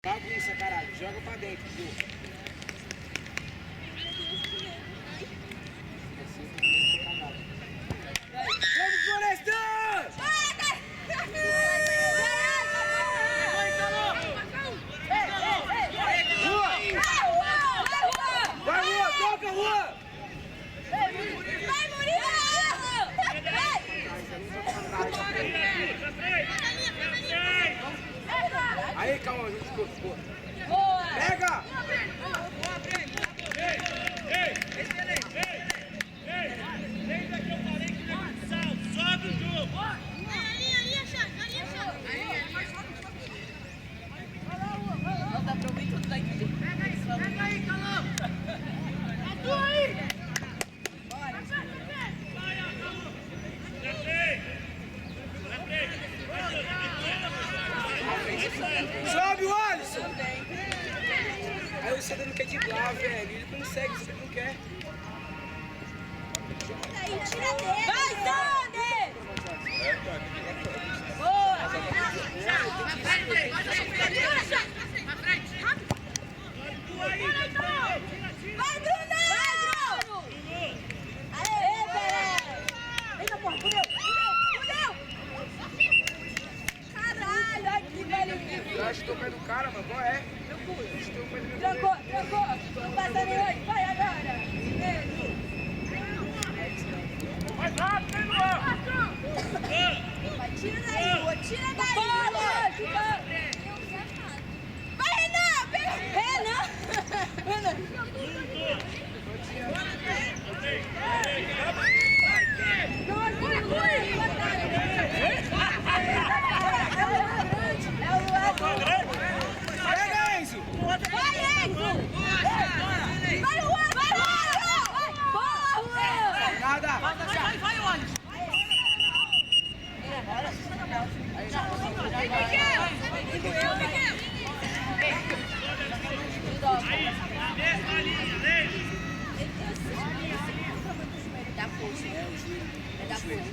Bagunça, caralho. Joga pra dentro, pô. Vamos, Florestan! Vai, Rua! Toca, Rua! Vai, Murilo! Aí, calma, desculpa. Boa! Pega! Lembra que eu falei que não é sal, sobe o jogo! Nossa, aproveita tudo aqui. Pega aí, Calão! É tu aí! Bora! Vai, Calão! Sobe o Alisson! Aí você não quer driblar, velho. Ele consegue, você não quer. Aí, tira dele! Vai, Sander! Boa! Vai, Bruno! Aê, Pelé! Eita, porra, fudeu! Caralho, olha que velho! Eu acho que tô pé do cara, mano. Qual é? Trancou! Não passa nem hoje, vai agora! Mais rápido, hein, Luan? Vai, tira daí! Tira daí! Boa, vai, Renan! Pega! Renan! Pega, Enzo! Vai, Enzo! Vai, Juan! Boa, Juan! Nada! Vai, Alisson! Mesma linha, Leite! É da força. É da força.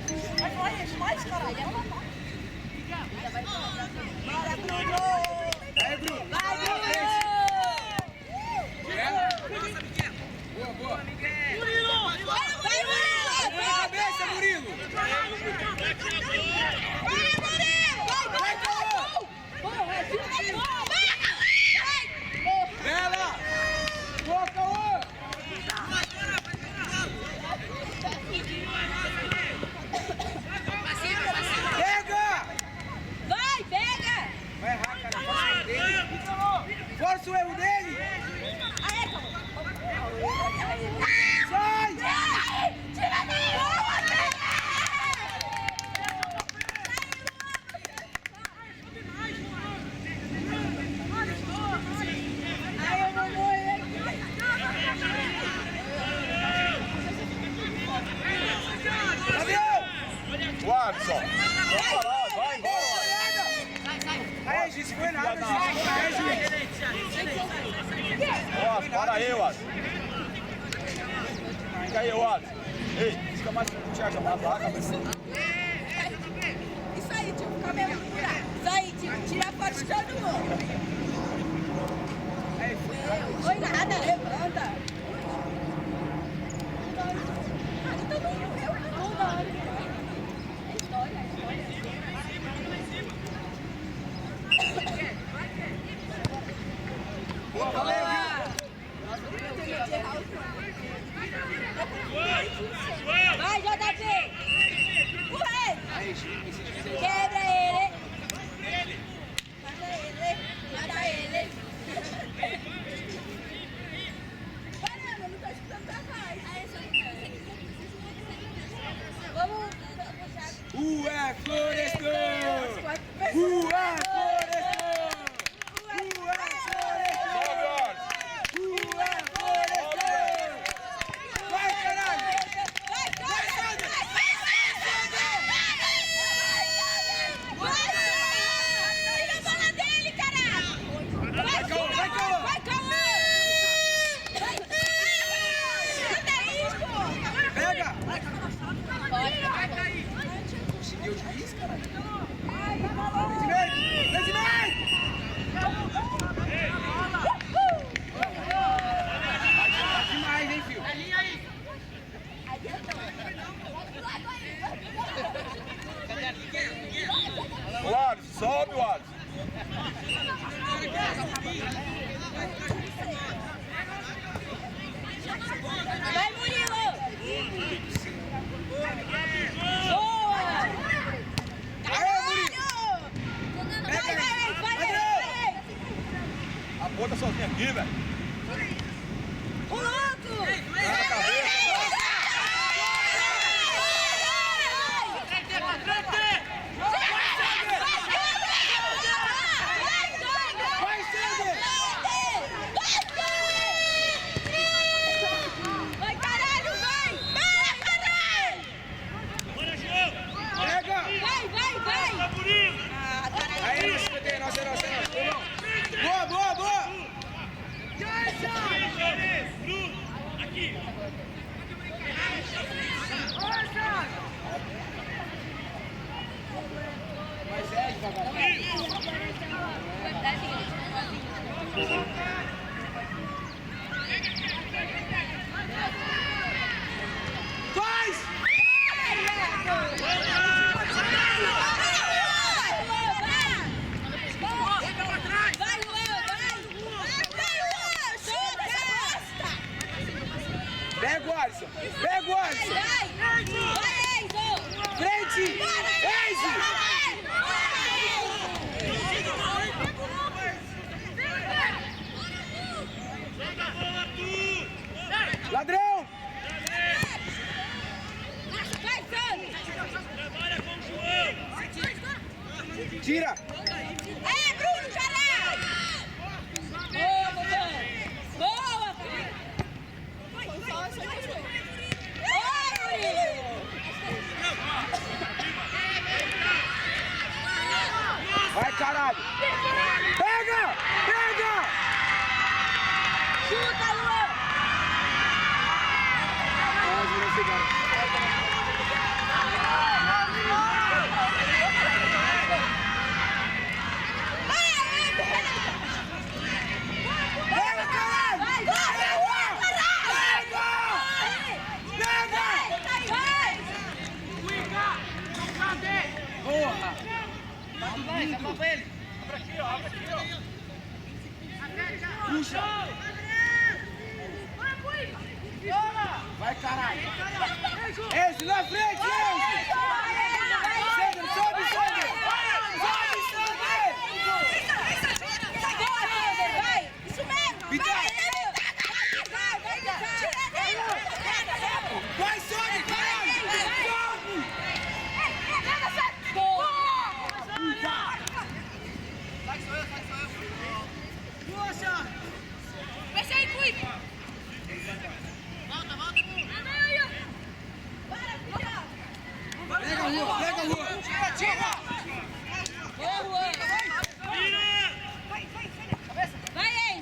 Vai, caralho. Bora, Bruno! Aí, Bruno! Vai, Bruno! Boa, boa! Murilo! Vai, Murilo! Põe a cabeça, Murilo! Vai, Murilo! Vai, Caô! Porra, tira daí! Vai! Bela! Boa, Caô! Pega! Vai, pega! Vai errar, cara. Força o dele. Força o erro dele. Aê, Caô! Sai! Tira daí! Ai, eu não vou ir Cadê? O Alisson, vai embora. Aí, gente, foi nada, gente. Ó, para aí, Alisson. Fica aí, Alisson. Ei, fica mais pro Thiago, mais pra cá. Isso aí, tio, fica mesmo no buraco. Isso aí, tio, tira a foto de todo mundo. Foi nada, levanta. Todo mundo viu toda hora. É história, Boa, valeu, viu? Vai, JP! Corre! Aí, gente, Quebra ele! Manda ele! Nada Outra sozinha aqui, velho. O louco! Tá na cabeça. Vai, Sander! Vai, caralho, vai! Vai, caralho! Bora, João! Pega! Vai! Taburinho! Ah, caralho! Aí, nosso PT, nossa. Boa! Bruno! Aqui! Mas é devagar. Faz! Pega o Alisson! Frente! Enzo! Joga a bola, Arthur! Ladrão! Trabalha com o João! Tira! Bruno, caralho! Boa, Boa! Vai, caralho! Pega! Chuta, Luan! Pega, caralho! Porra! Puxa! Vai, caralho! Enzo, na frente, Enzo! Sander, sobe! Vai! Isso mesmo! Vitor! Vai! Vai, sobe, caralho! Fecha aí, Quick! Pega a rua! Tira! Boa, Juan! Tira! Vai, hein!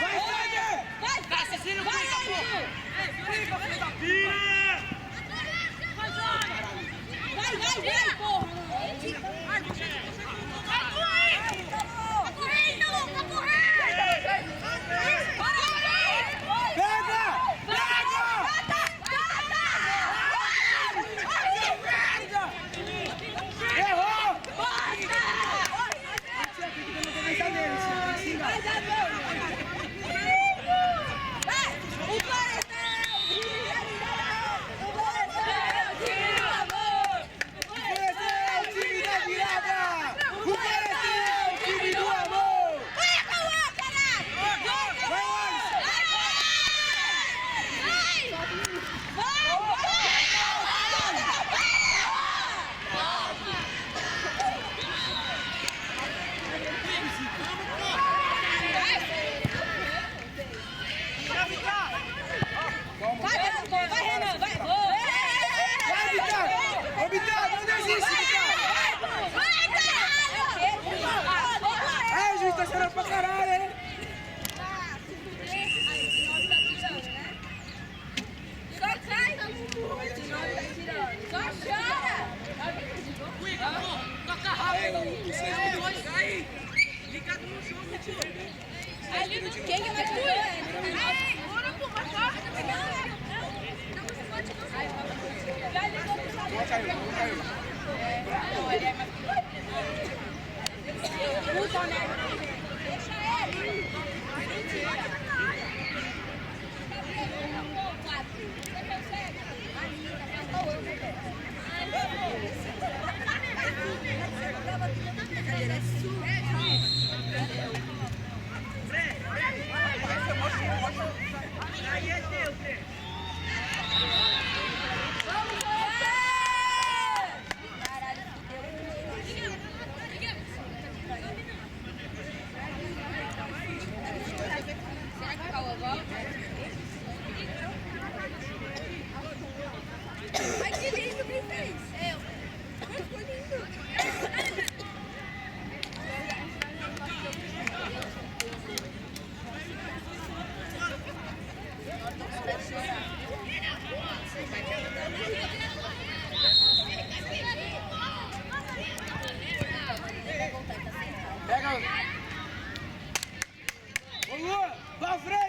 Vai, Sander! Vai, Enzo! Tira! Vai, porra! Errou! Quem é mais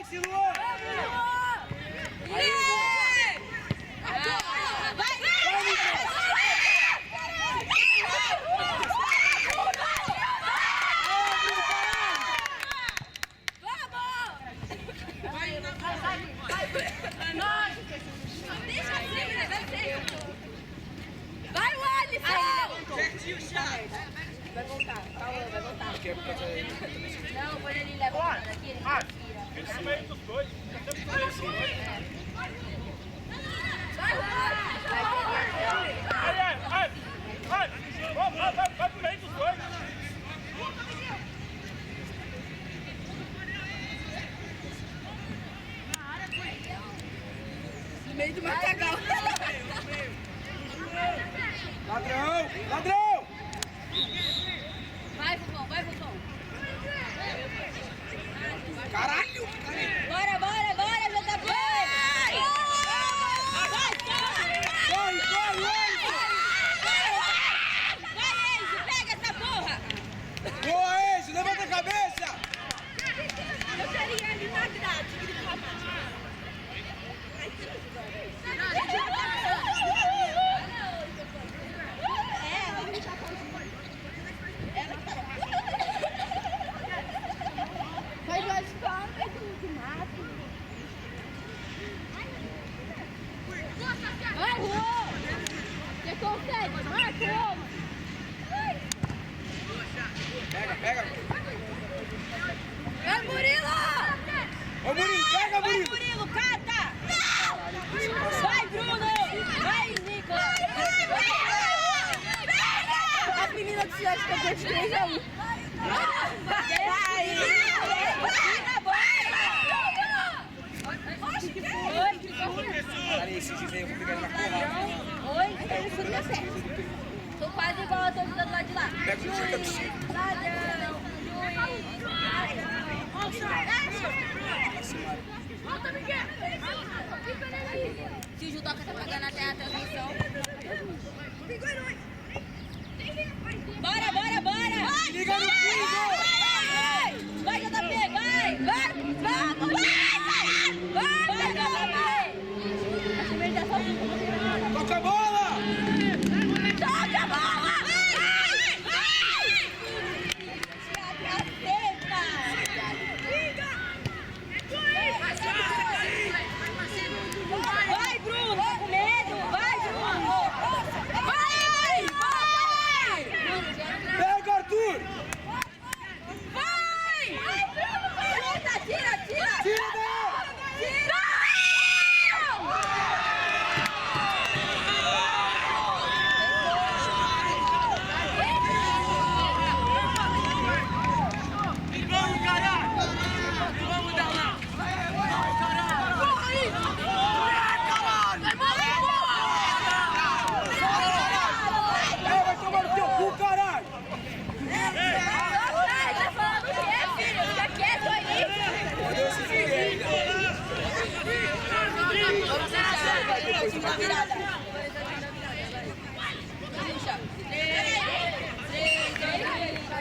esse Luan! Vai, Alisson! Certinho, chato! Vai voltar, calma, vai voltar. Porque Não, quando ele leva a bola daqui, ele tira. Respeita os dois. Vai pro meio dos dois. No meio do matagal. Ladrão! Ladrão! Vai, Fufão, vai, Fufão. Caralho! Bora, bora, bora, JP! Vai! Corre, corre, Vai, Enzo, pega essa porra! boa, Enzo! Levanta a cabeça! Eu queria ali na grade, gritar Vai, vai, escola, de mato. Vai, Rô! Você consegue? Marco! Pega, pega! Vai, Murilo! Ô, Murilo, pega, Vai, Murilo! Murilo, cata! Vai, Bruno! Vai, Nicolas! As meninas do Cidade campeã de 3-1. Vai! Oi, que foi? Cara, esse dias aí eu vou pegar ele na porrada. Oi, isso não deu certo. Tô quase igual a torcida do lado de lá. Pega o time da piscina. Ladrão, se o Judoca tá pagando até a transmissão. Bora, bora, bora! Liga no piso! Vai, JP, vai! Vai! Vamos! Vai, JP! A primeira tá só Toca a bola! toca a bola! Vai! Vai, Bruno! Tá com medo? Vai, Bruno! Vai! Vai! Pega, Arthur! Vai! Chuta, tira, tira! Tira! Tira! Vamos, caralho! Vamos dar lá! Vai tomar no teu cu, caralho! Tá falando o quê, filho? Fica quieto aí! Mandou se fuder. Vamos deixar a virada. Deixa.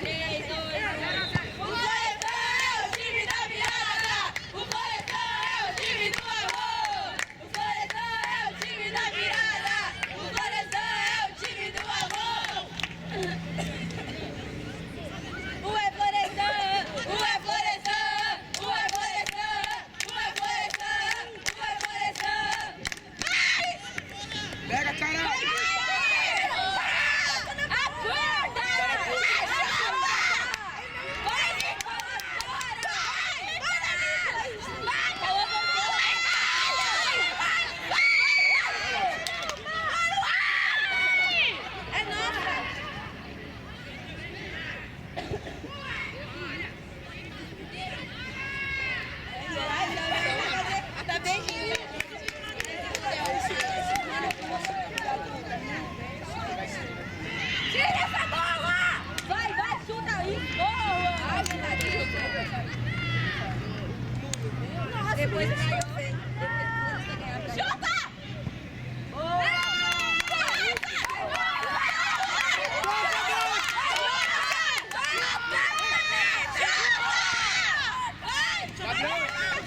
3, 2, 1. O Coletão é o time da virada! O Coletão é o time do amor! O Coletão é o time da virada! O Coletão é o time do amor! Ué, Florestan! Ué, Florestan! Ué, Florestan! Ué, Florestan! Ué, Florestan! Pega, caralho! Acorda! Vai, Nicolas, fora! Vai! Ela voltou! É nossa! Tá bem que... Tira essa bola! Vai, vai, chuta aí! Boa! Nossa, depois chuta!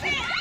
Vai!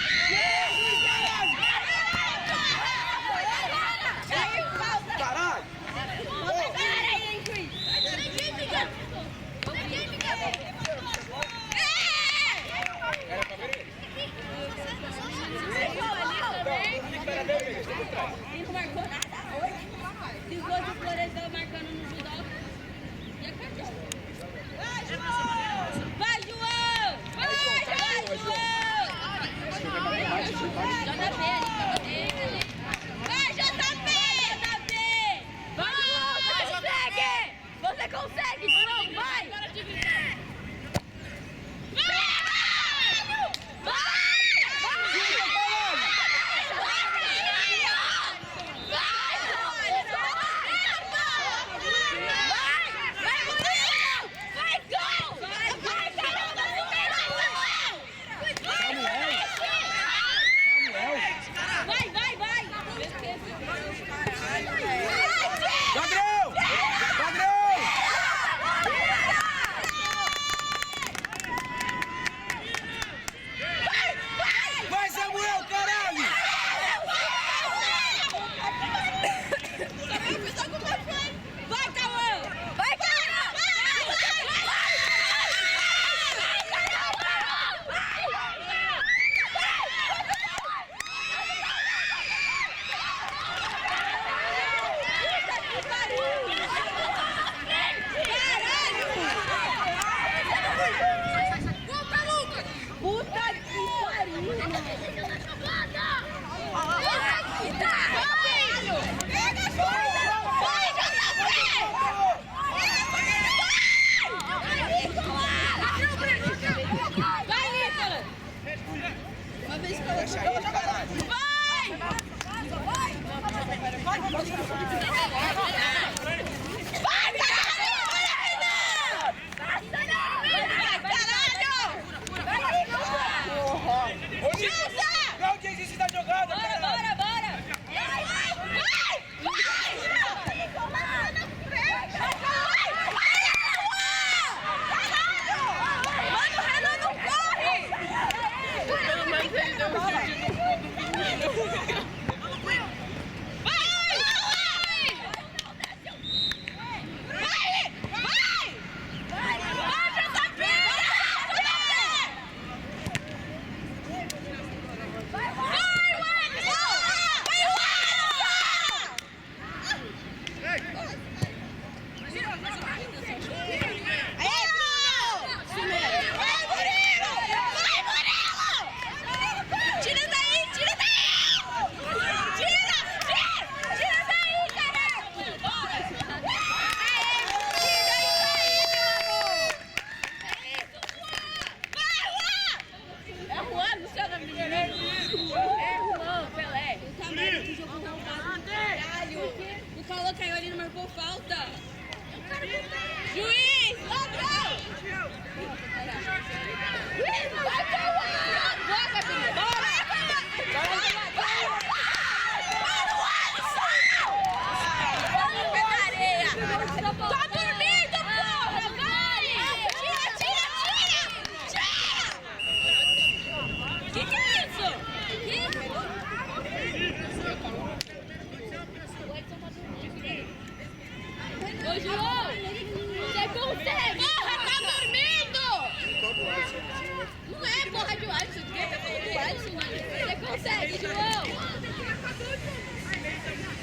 consegue, João!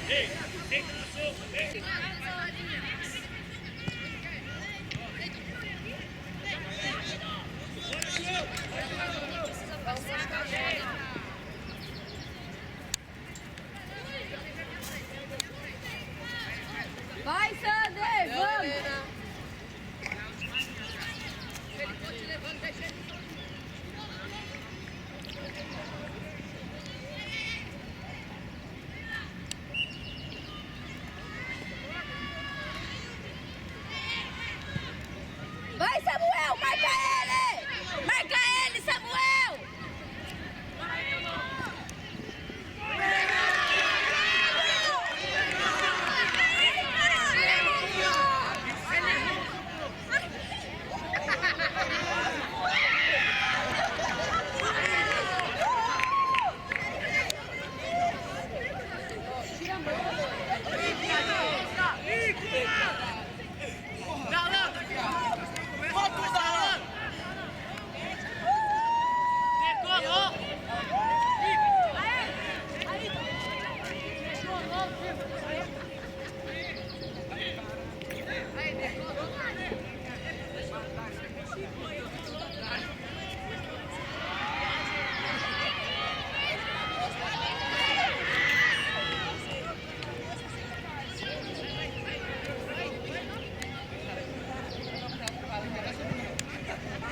Ei, deita na sopa, vem. Vai, Sander! Vamos! Vai, Samuel! Marca ele! Marca ele, Samuel!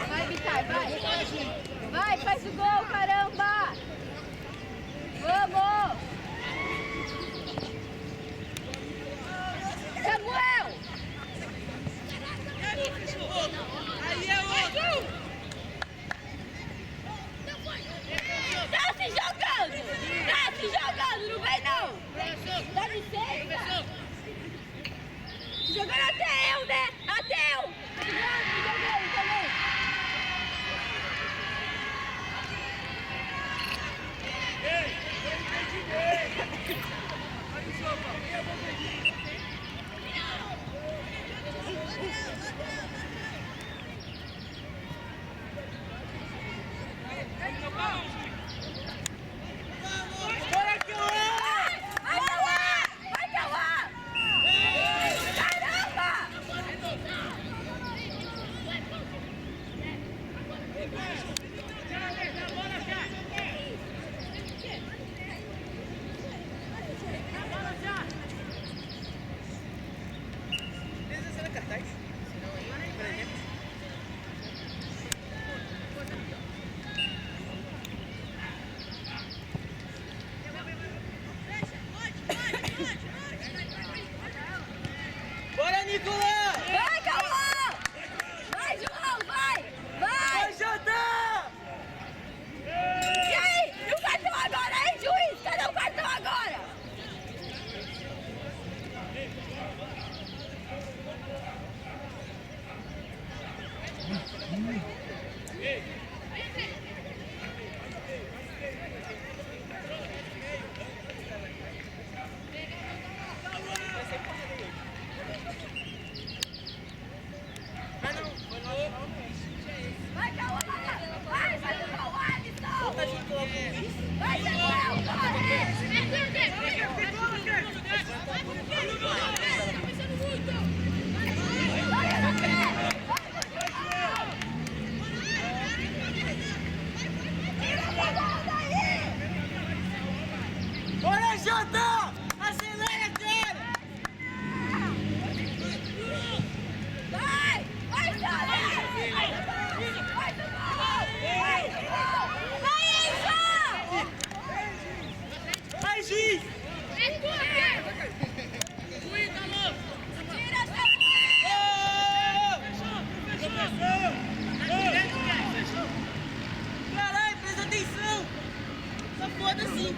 Vai, Vitar, vai! Vai, faz o gol, caramba! Vamos! Samuel! Aí é outro! Tá se jogando! Tá se jogando, não vem não! Dá licença! Jogando até eu, né? Até eu! Jogando também! Ei, eu entendi bem. Aí, sopa. Bora, Cauã! Vai, Cauã! Vai, Cauã! Caramba! Será cartaz? Por exemplo. Bora, Nicolas! Vai, Cauã! Vai, João, vai! Vai! Vai, Jota! E aí? E o cartão agora, hein, juiz? Cadê o cartão agora? Vai, Cauã! Vai, faz o gol, Alisson! Tá junto lá com o Luiz. Vai, Samuel, corre! Vai, André! Tira essa bola daí! Bora, Jota! Acelera, cara! Vai! Vai, Samuel! Vai, Samuel! Vai, Samuel! Vai, Enzo! Vai, Giz! Tira, Samuel! Caralho, presta atenção! Só foda assim!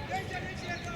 Deixa a gente entrar!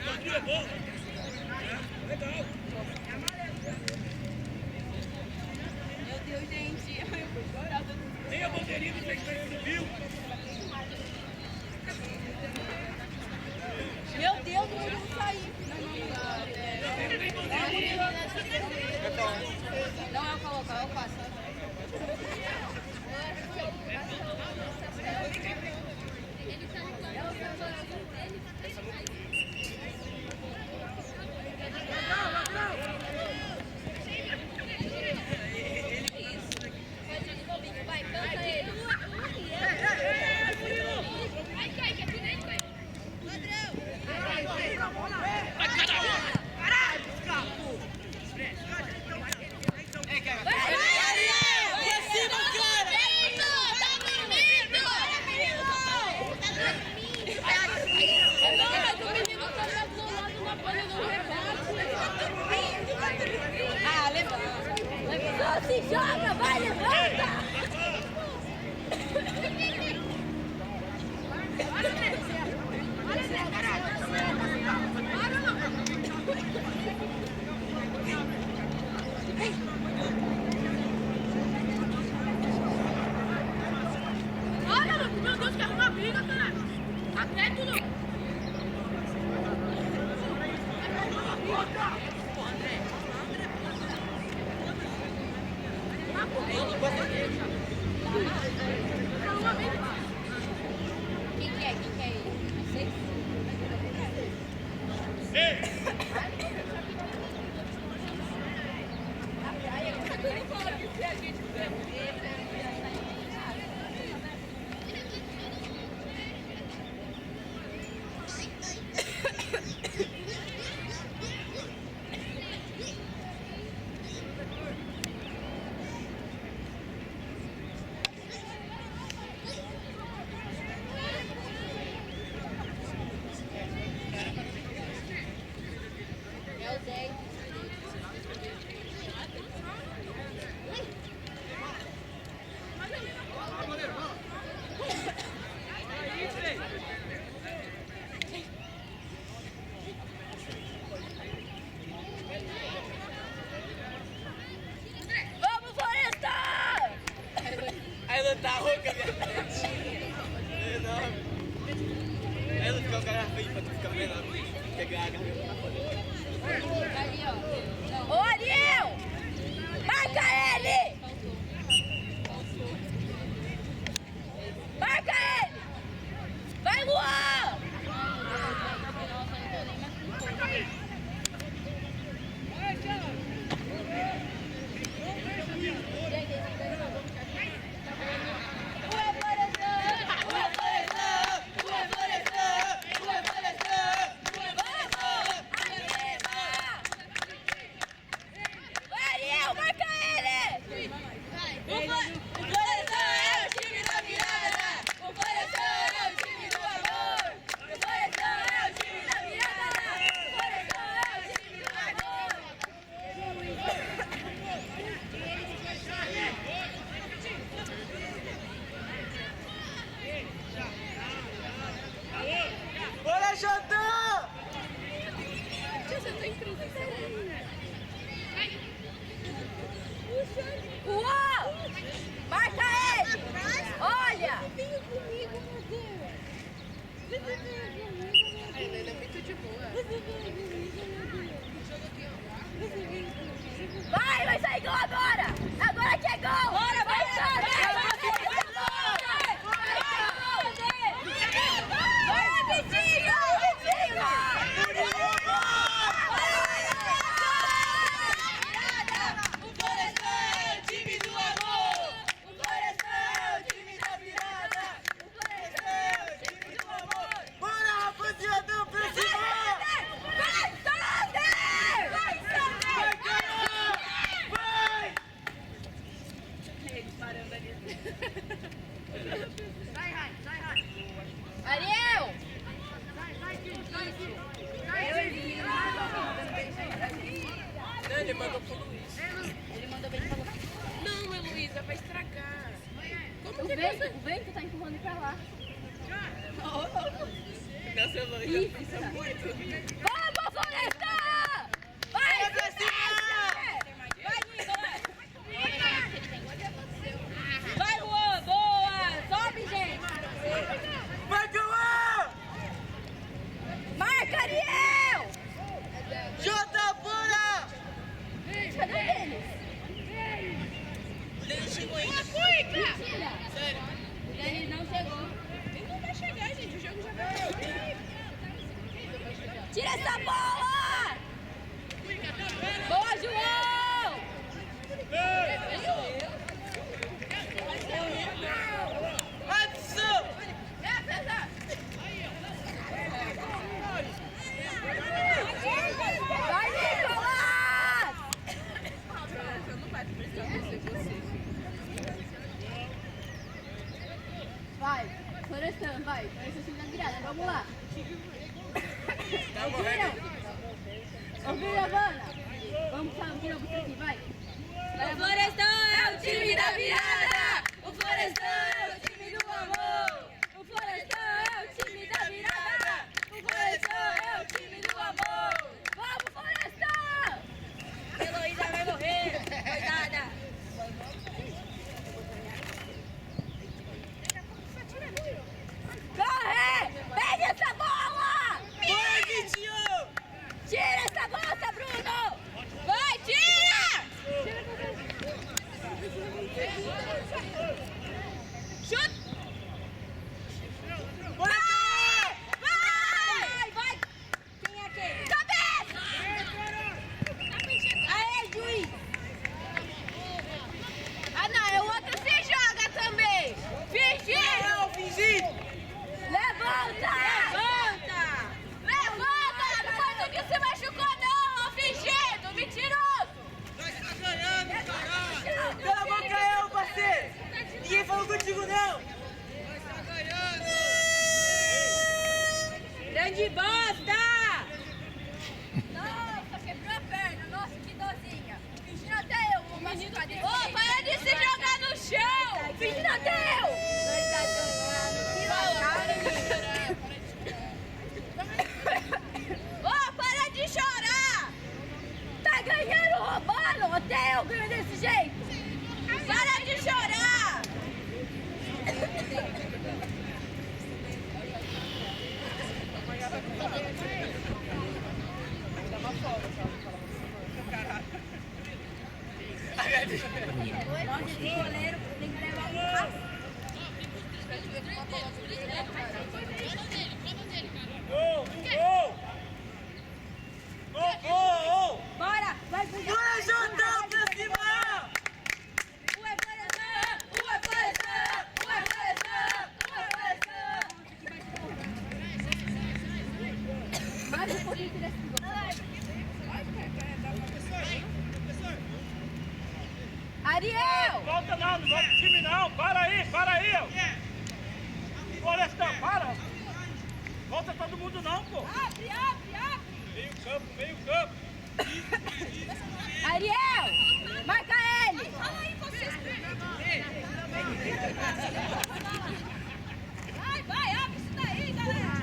Gabriel é bom. Legal. Meu Deus, gente. Eu fui chorar. Nem a bandeirinha do Facebook viu. Meu Deus, não vou sair. Não é o colocar, é o passar. Vai, canta ele. Vai, cai, que é tudo ele, vai. Ah, levanta. Se joga, vai, levanta. Olha, meu Deus, quer arrumar briga, cara. Até tudo. Quem que é? Quem que é ele? Vocês? Ei! É o 10. Vamos, Floresta! Ela tá rouca, não. Ela fica o cara feio pra tu ficar vendo. Pegar a garganta na foto. Ali, ó. Ô, Ariel! Marca ele! Marca ele! Vai, Luan! Ariel, marca ele! O Florestan é o time da virada! O Florestan é o time do amor! O Florestan é o time da virada! O Florestan é o time do amor! Bora, Jotão! Uou! Marca ele! Olha! Ele é muito de boa. Vai sair gol agora! Agora que é gol! Bora, vai, Sander! Vai, Vitinho! O Florestan é o time do amor! O Florestan é o time da virada! O Florestan é o time do amor! Bora, rapaziada, pra cima! Vai, Sander! Vai, Sander! Vai, Vamos, Floresta! Vai, vai, Nico, vai, Juan, boa! Sobe, gente! Vai, Juan! Marca, Ariel! Jota, bora! Cadê eles? Ele não chegou ainda. Mentira! Sério. O Denis não chegou. Ele não vai chegar, gente. O jogo já vai. Tira essa bola! Boa, João! Adson! Vai, Nicolas! Vai, Florestão, vai. Esse é o time da virada, vamos lá. Tá morrendo. Ouviu, Havana? Vamos virar você aqui, vai. O Florestão é o time da virada! O Florestão é o time do amor! O Florestão é o time da virada! O Florestão é o time do amor! Vamos, Florestão! Heloísa vai morrer! Coitada! Corre! Pega essa bola! Bora, Vitinho! Tira essa bolsa, Bruno! Vai, tira! Chuta! Vai! Vai! Vai! Quem é quem? Cabeça! Aê, juiz! Ah, não, é o outro se joga também! Fingindo! Não, fingindo! Levanta! Levanta! Levanta! Não foi tu que se machucou, não! Ó, fingindo! Mentiroso! Nós tá ganhando, caralho! Cala a boca, eu, parceiro! Ninguém falou contigo, não! Nós tá ganhando! Grande bosta! Nossa, quebrou a perna. Nossa, que dozinha. Fingindo até eu. Vou machucar dele. Ô, para de se jogar no chão! Fingindo até eu! Nós tá ganhando. Ô, para de chorar! Tá ganhando roubando? Até eu ganho desse jeito! Para de chorar! Longe de goleiro, tem que levar um carro. Gol! Gol! Gol! Gol! Bora! Vai pro Bora, Jotão, pra cima! Ué, Florestan! Ué, Florestan! Ué, Florestan! Ué, Florestan! Mais um pouquinho desse gol. Ariel! Volta não, não volta o time não. Para aí, ó. Florestão, para. Volta todo mundo não, pô. Abre, abre, abre! Meio campo, meio campo. Ariel! Marca ele! Fala aí, vocês! Vai, abre isso daí, galera!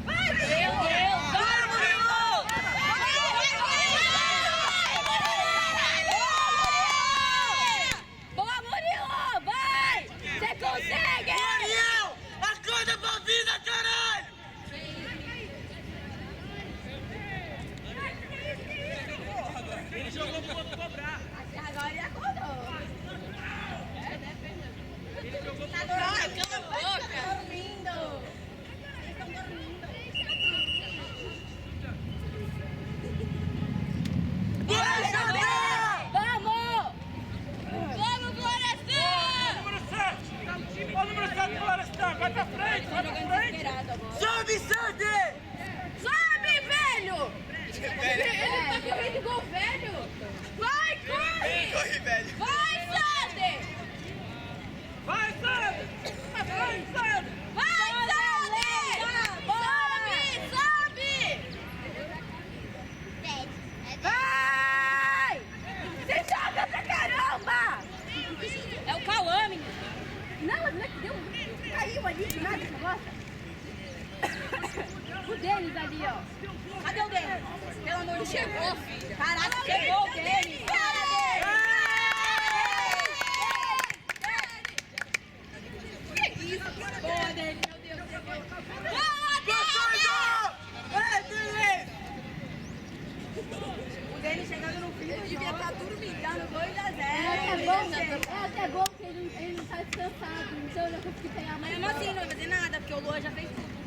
Vai, meu Deus! Vai, Murilo! Boa, Murilo! Vai! Você consegue! Ariel! Acorda pra vida, caralho! Ele jogou pro outro cobrar. Agora ele acordou. moleque deu caiu ali do nada essa bosta. O Denis ali, ó. Cadê o Denis? Pelo amor de Deus. Chegou, filha. Caraca, chegou o Denis. Fala, Denis. Que isso? Boa, Denis. Meu Deus, chegou. O Denis chegando no fim, ele devia estar dormindo, dando 2-0. É até bom que ele não tá descansado, então eu já consegui pegar mais. Mesmo assim, não vai fazer nada, porque o Lua já fez tudo.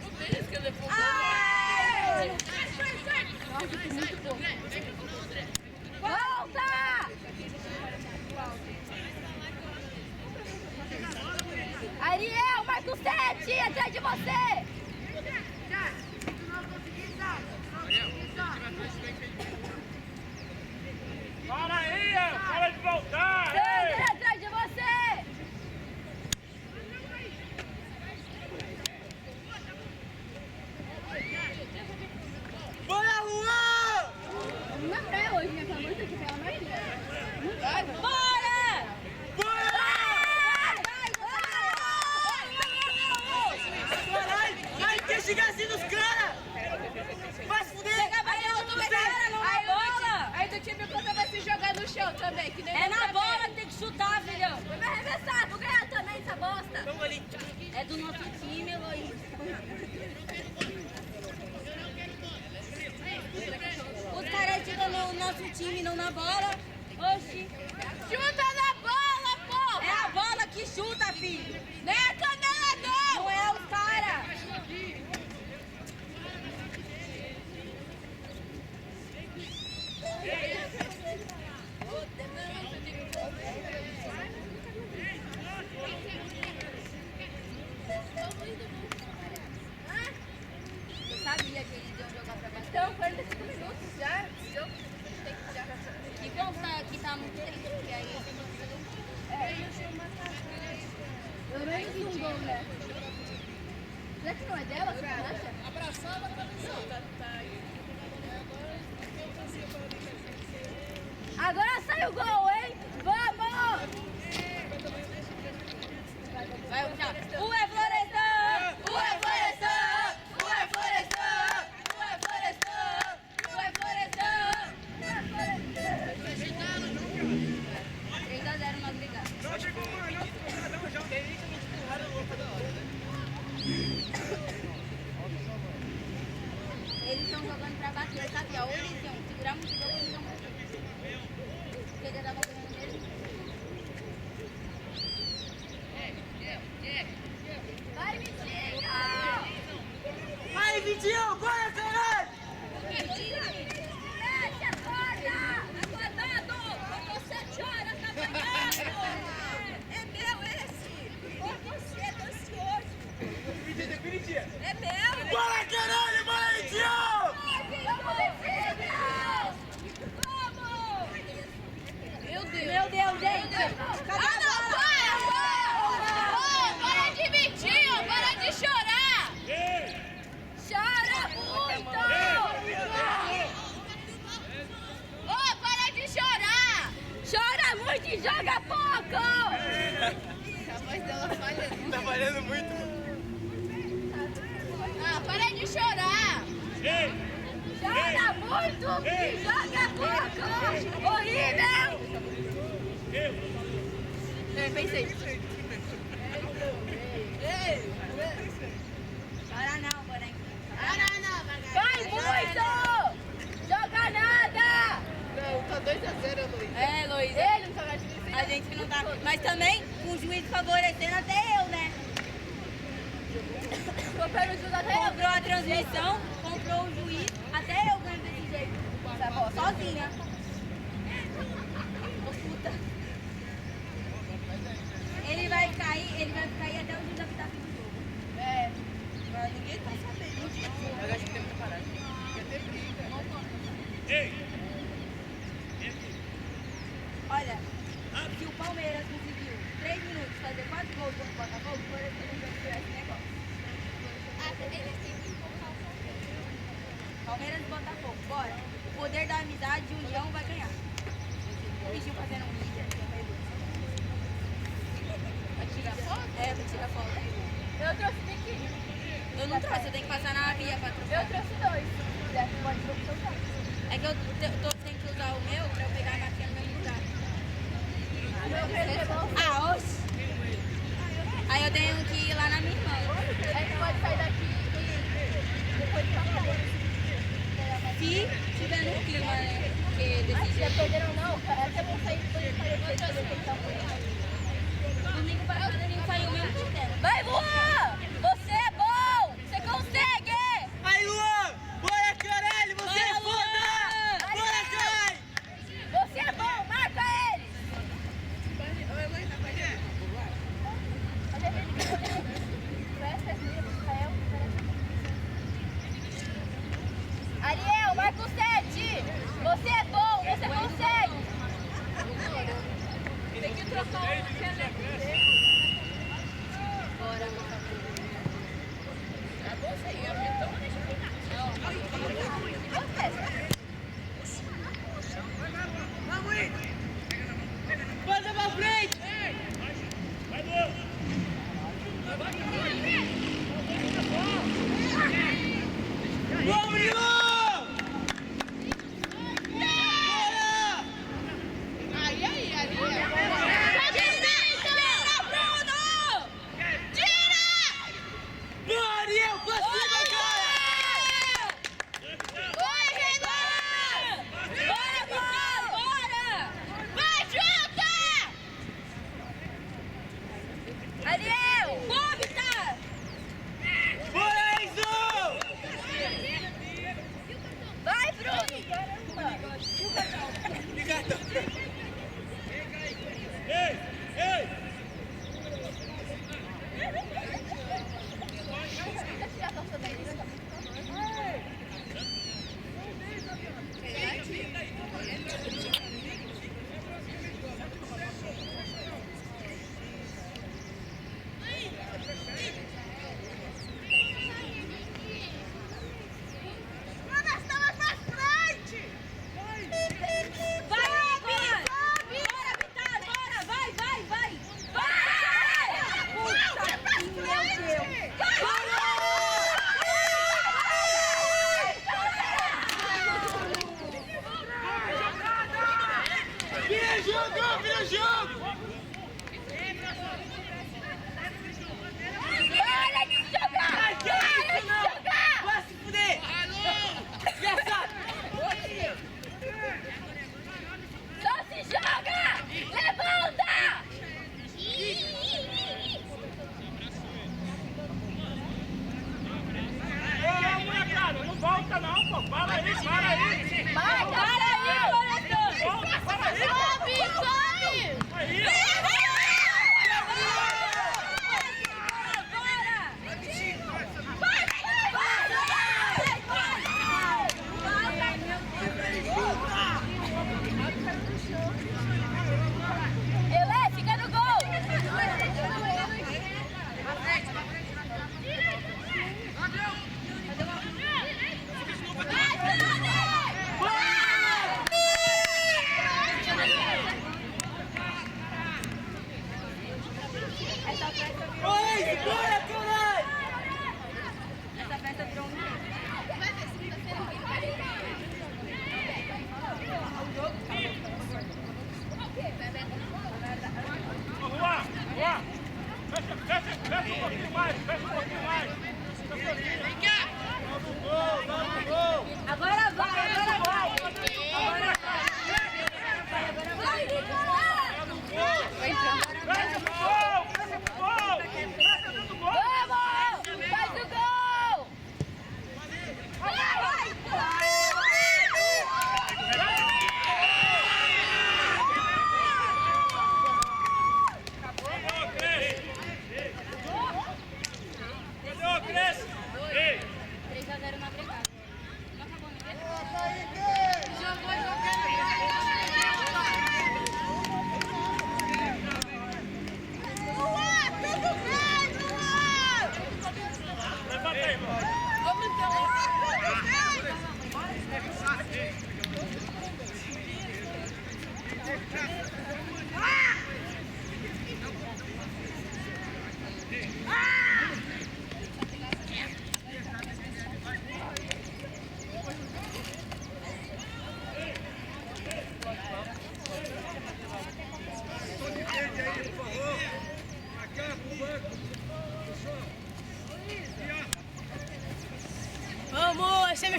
O Denis que levou. Ai! Nossa, que muito bom. Volta! Ariel, marca o 7, atrás de você! Para aí, para de voltar! Sander, atrás de você! Bora, Juan! Não é praia hoje, né? Pelo amor de Deus, pela Marquinhos. Bora! Caralho! Ai, quer chegar assim nos caras! Vai se fuder! Chega batendo no cara, não na bola! Aí do time contra vai se jogar no chão também, que nem É na bola que tem que chutar, filhão! Vai arremessar, vou ganhar também essa bosta! Vamos ali! É do nosso time, Eloís. Os caras ficam no nosso time, não na bola. Oxi. Chuta na bola, porra! É a bola que chuta, filho. Não é a canela, não! Não é os caras. Eu sabia que eles iam jogar pra baixo. Então, 45 minutos já. Jogo tem que já. Que bom que tá muito tempo, porque aí... Pelo menos um gol, né? Será que não é dela, você acha? Abraçando a transmissão. Agora sai o gol, hein? Vamos! Vai, já. O é Florestan! O é Florestan! O é Florestan! O é Florestan! O é Florestan! 3-0 nós brigamos. Eles estão jogando pra bater, sabe? Ou eles iam segurar muito o jogo, eles iam bater. Porque já tava ganhando mesmo. Vai, Vitinho! Vai, Vitinho! Bora, caralho! Mexe a corda! Aguardado! Faltou 7 horas da manhã! É meu esse! Ou você é ansioso! É meu! Bora, caralho! Bora, Vitinho! Vamos, Vitinho! Vamos! Meu Deus, gente! Cadê a bola? Para de Vitinho! Para de chorar! Chora muito! Para de chorar! Chora muito e joga pouco! A voz dela falhando. Tá valendo muito. Para de chorar! Ei! Chora muito e joga pouco! Horrível! Eu pensei. Chora não, porém. Vai muito! Joga nada! Não, tá 2-0, Luiz. É, Luiz. Ele não tá mais difícil. A gente que não tá. Mas também com o juiz favorecendo até eu, né? Comprando o juiz até eu. Comprou a transmissão, comprou o juiz, até eu ganho desse jeito. Sozinha. Ô puta. Ele vai cair até o juiz apitar fim do jogo. É. Mas ninguém tá sabendo. Eu acho que tem que parar. Quer ter briga. Ei! Olha, se o Palmeiras conseguiu 3 minutos fazer 4 gols contra o Botafogo, o Palmeiras não tiver esse negócio. Palmeiras e Botafogo, bora. O poder da amizade e união vai ganhar. O bichinho fazendo um líder. Eu não trouxe, eu tenho que passar na via pra trocar. Eu trouxe 2. Se quiser, pode trocar. É que eu tenho que usar o meu pra eu pegar a máquina no mesmo lugar. Ah, oxe! Aí eu tenho que ir lá na minha irmã. Aí você pode sair daqui e depois passar. Se tiver no clima, né? Porque desse Se jeito. perderam não, é até bom sair depois de sair daqui. Domingo passado a gente saiu mesmo de tempo. Vai, Luan! Você é bom! Você consegue! Aí, Luan! Bora, caralho! Você é Bora, foda! Luan! Bora, caralho! Você é bom! Marca eles! Ariel, marca o 7! Você é bom! Você consegue! Tem que trocar o Passa pra frente! Vai, Lu! Vamos, Nilo! Bora! Boa, Ariel! Pra cima, cara! Ariel! Bora, Enzo! Vai, Bruno! Ei! Ei! Deixa eu tirar a calça daí. Vira jogo! Vira jogo! Para de jogar! Ai, que isso, não! Vai se fuder! Desgraçado! Só se joga! Levanta! Ô, molecada, não volta não, pô. Para aí, para aí. Vai, para aí, Lorenzo! Volta, para aí. Sobe, sobe! Aí, Elé, fica no gol! Ô, Enzo, bora, caralho! Essa festa virou um mês. Ô, Juan, Juan. Fecha um pouquinho mais, fecha um pouquinho mais. Vem cá. Dá no gol, dá no gol. Agora vai, agora vai. Agora Vai, Nicolas! dá no gol. Fecha pro gol, fecha pro gol. Fecha dentro do gol. Vamos! Faz o gol! Ô, Cresce. Ô, Cresce. Ei. 3-0 na agregada. Não acabou, né?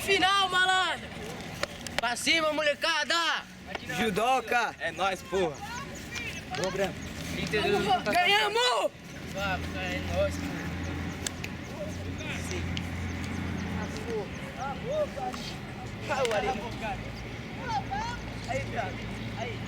Semifinal, malandro! Pra cima, molecada! Judoca! É nóis, porra! Boa, Breno. Ganhamos! É nóis, pô. Aí, cara. Aí.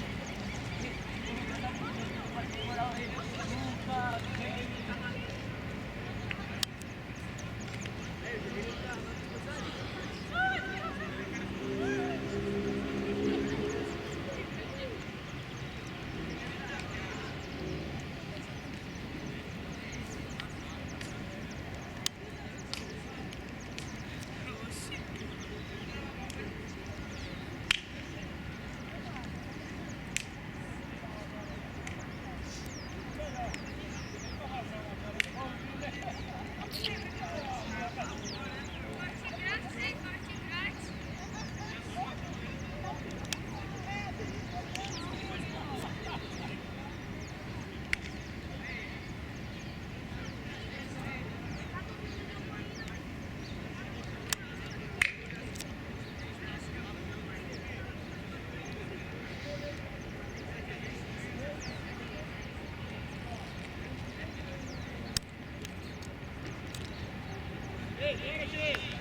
Ei, bora, gente!